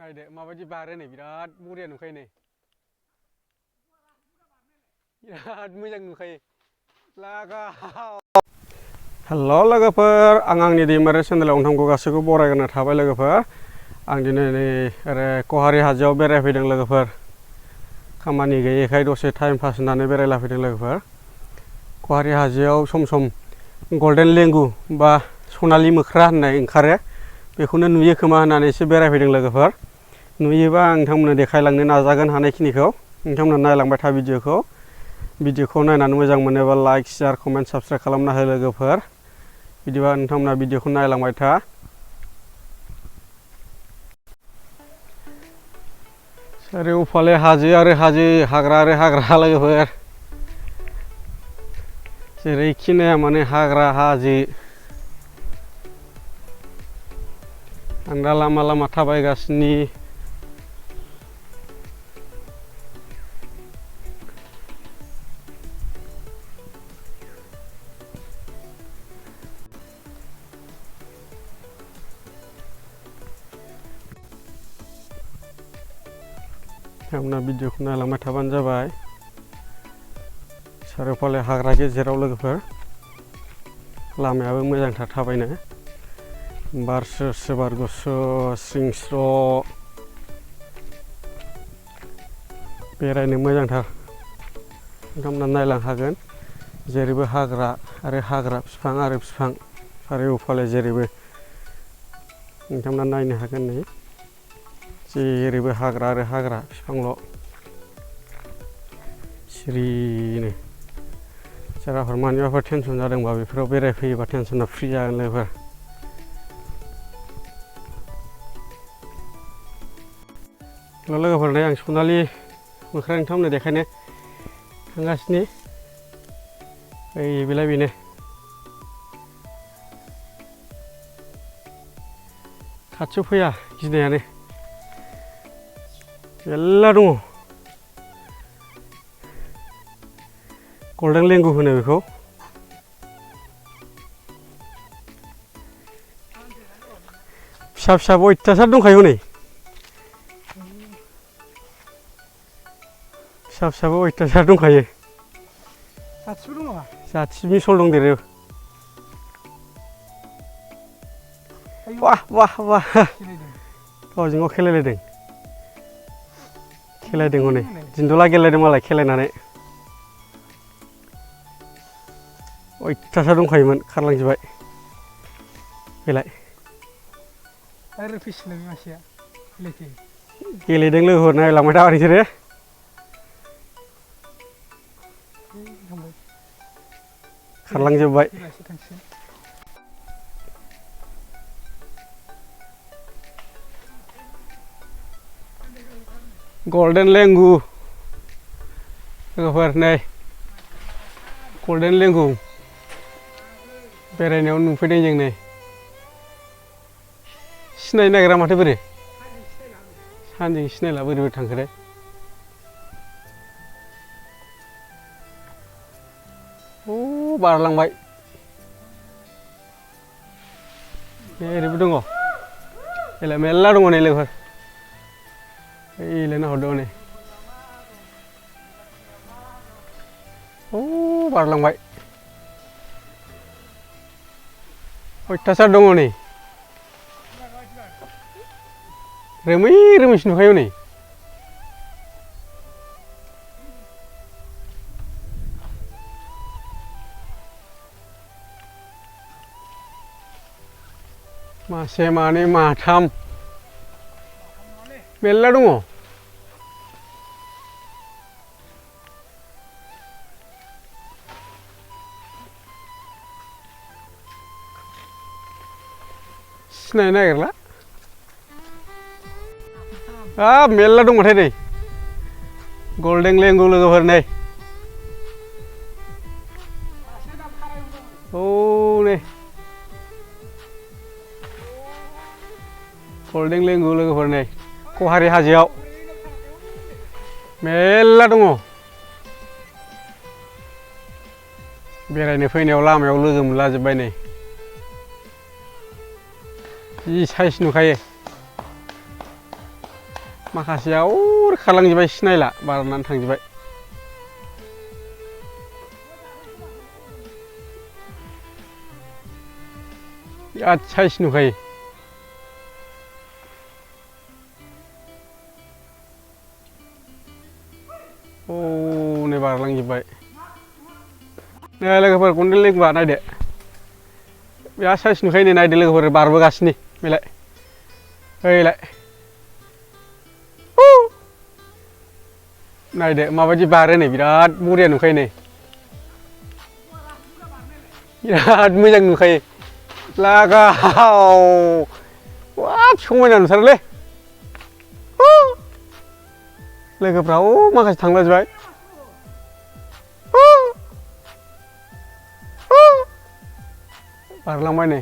नायदो माबायदि बारो नै बिराद बरिया नुखायो नै बिराद मोजां नुखायो लागाव हेल' लोगोफोर आं आंनि दैमारि चेनेलाव नोंथांखौ गासैखौबो बरायग्रोना थाबाय लोगोफोर आं दिनै नै ओरै कहारि हाजोआव बेरायफैदों लोगोफोर खामानि गैयैखाय दसे टाइम पास होननानै बेरायला फैदों लोगोफोर कहारि हाजोआव सम सम गल्डेन लेंगु बा सनालि मोख्रा होननाय ओंखारो बेखौनो नुयो खोमा होननानै एसे बेरायफैदों लोगोफोर नुयोबा आं नोंथांमोननो देखायलांनो नाजागोन हानायखिनिखौ नोंथांमोना नायलांबाय था भिडिअखौ नायनानै मोजां मोनोबा लाइक शेयार कमेन्ट साबस्क्राइब खालामना हो लोगोफोर बिदिबा नोंथांमोना भिडिअखौ नायलांबाय था चारिय'फाले हाजो आरो हाजो हाग्रा आरो हाग्रा लोगोफोर जेरैखि नाया माने हाग्रा हाजो आं दा लामा लामा थाबायगासिनो नोंथांमोना भिडिअखौ नायलांबाय थाबानो जाबाय चारिय'फाले हाग्रा गेजेराव लोगोफोर लामायाबो मोजांथार थाबायनो बार स्रो बार गुसु स्रिं स्र' बेरायनो मोजांथार नोंथांमोना नायलांनो हागोन जेरैबो हाग्रा आरो हाग्रा बिफां आरो बिफां चारिय'फाले जेरैबो नोंथांमोना नायनो हागोन नै जेरैबो हाग्रा आरो हाग्रा बिफांल' सिरिनो सोरबाफोर मानिबाफोर टेनसन जादोंबा बेफोराव बेरायफैयोबा टेनसना फ्रि जागोन लोगोफोर लोगोफोर नै आं सनालि मोख्रा नोंथांमोननो देखायनो थांगासिनो ओइ बेलाय बेनो खाथियाव फैया गिनायानो मेरला दङ गल्डेन लेंगु होनो बेखौ फिसा फिसाबो अयथासार दंखायो हनै फिसा फिसाबो अयथासार दंखायो जाथिबो दं नामा जाथिनि सल दंदेरो वाह वाह वाह गावजों गाव खेलायलायदों हनै दिन्दला गेलेदों मालाय खेलायनानै अयथासार दंखायोमोन खारलांजोबबाय बेलाय आरो फैसिगोन बे मासेया गेलेदों लोगोफोर नायलांबाय था नोंसोरो खारलांजोबबाय गल्डेन लेंगु लोगोफोर नै गल्डेन लेंगु बेरायनायाव नुफैदों जों नै सिनायनो नागिरा माथो बोरै सानजों सिनायला बोरै बोरै थांखोथाय बारलांबाय ओरैबो दङ एलाय मेरला दङ नै लोगोफोर ओइलाय नाहरदों नै बारलांबाय अयथासार दङ नै रोमै रोमैसो नुखायो नै मासे मानै माथाम मेरला दङ सिनायनो नागिरला मेरला दंबाथाय नै गल्डेन लेंगु लोगोफोर नै नै गल्डेन लेंगु लोगोफोर नै कहारि हाजोआव मेरला दङ बेरायनो फैनायाव लामायाव लोगो मोनलाजोब्बाय नै जि साइज नुखायो माखासेया खारलांजोब्बाय सिनायला बारनानै थांजोब्बाय बिराद साइज नुखायो नै बारलांजोब्बाय नै लोगोफोर गन्देल लेंबा नायदो बिराद साइज नुखायो नै नायदो लोगोफोर बारबोगासिनो बेलाय ओइलाय नायदो माबायदि बारो नै बिराद बरिया नुखायो नै बिराद मोजां नुखायो लागाव वाब समायना नुथारोलै लोगोफ्रा माखासे थांलाजोब्बाय बारलांबाय नै